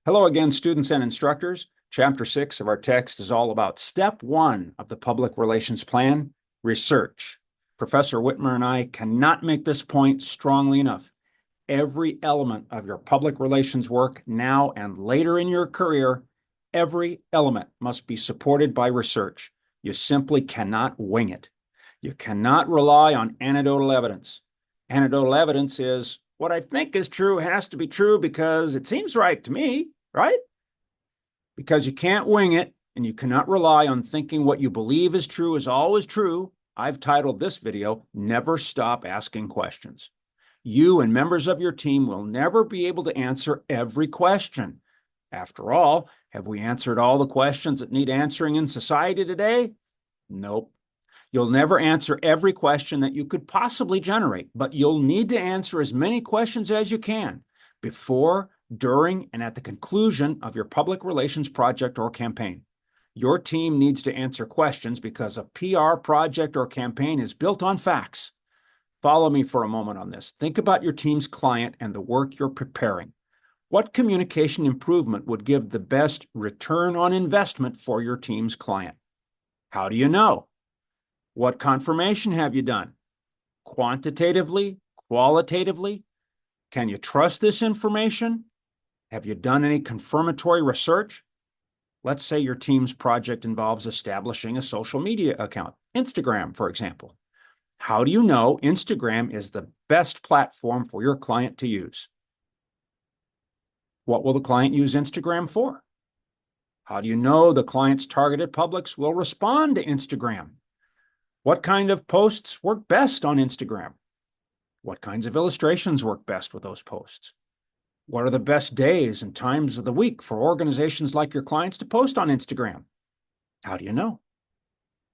Hello again, students and instructors. Chapter 6 of our text is all about Step 1 of the Public Relations Plan, research. Professor Whitmer and I cannot make this point strongly enough. Every element of your public relations work now and later in your career, every element must be supported by research. You simply cannot wing it. You cannot rely on anecdotal evidence. Anecdotal evidence is what I think is true has to be true because it seems right to me, right? Because you can't wing it and you cannot rely on thinking what you believe is true is always true. I've titled this video, Never Stop Asking Questions. You and members of your team will never be able to answer every question. After all, have we answered all the questions that need answering in society today? Nope. You'll never answer every question that you could possibly generate, but you'll need to answer as many questions as you can before, during, and at the conclusion of your public relations project or campaign. Your team needs to answer questions because a PR project or campaign is built on facts. Follow me for a moment on this. Think about your team's client and the work you're preparing. What communication improvement would give the best return on investment for your team's client? How do you know? What confirmation have you done? Quantitatively, qualitatively? Can you trust this information? Have you done any confirmatory research? Let's say your team's project involves establishing a social media account, Instagram, for example. How do you know Instagram is the best platform for your client to use? What will the client use Instagram for? How do you know the client's targeted publics will respond to Instagram? What kind of posts work best on Instagram? What kinds of illustrations work best with those posts? What are the best days and times of the week for organizations like your clients to post on Instagram? How do you know?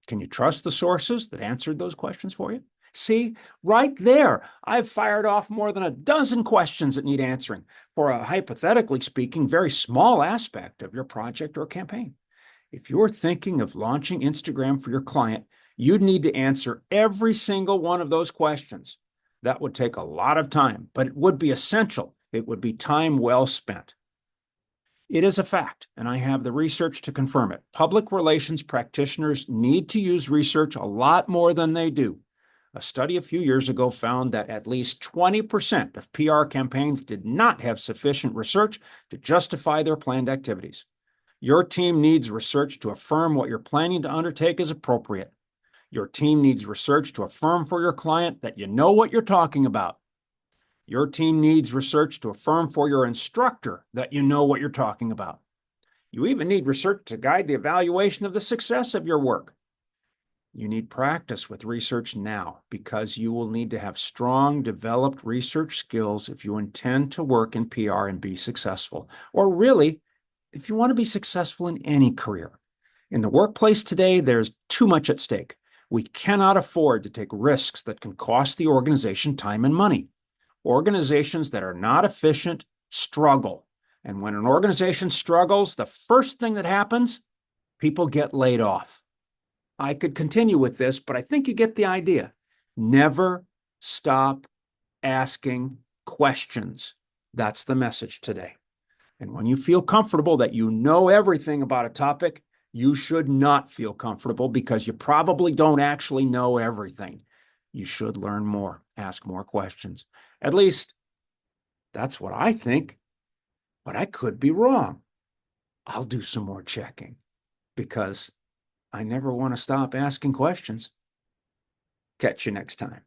Can you trust the sources that answered those questions for you? See, right there, I've fired off more than a dozen questions that need answering for a, hypothetically speaking, very small aspect of your project or campaign. If you're thinking of launching Instagram for your client, you'd need to answer every single one of those questions. That would take a lot of time, but it would be essential. It would be time well spent. It is a fact, and I have the research to confirm it. Public relations practitioners need to use research a lot more than they do. A study a few years ago found that at least 20% of PR campaigns did not have sufficient research to justify their planned activities. Your team needs research to affirm what you're planning to undertake is appropriate. Your team needs research to affirm for your client that you know what you're talking about. Your team needs research to affirm for your instructor that you know what you're talking about. You even need research to guide the evaluation of the success of your work. You need practice with research now because you will need to have strong, developed research skills if you intend to work in PR and be successful, or really, if you want to be successful in any career. In the workplace today, there's too much at stake. We cannot afford to take risks that can cost the organization time and money. Organizations that are not efficient struggle. And when an organization struggles, the first thing that happens, people get laid off. I could continue with this, but I think you get the idea. Never stop asking questions. That's the message today. And when you feel comfortable that you know everything about a topic, you should not feel comfortable because you probably don't actually know everything. You should learn more, ask more questions. At least, that's what I think, but I could be wrong. I'll do some more checking because I never want to stop asking questions. Catch you next time.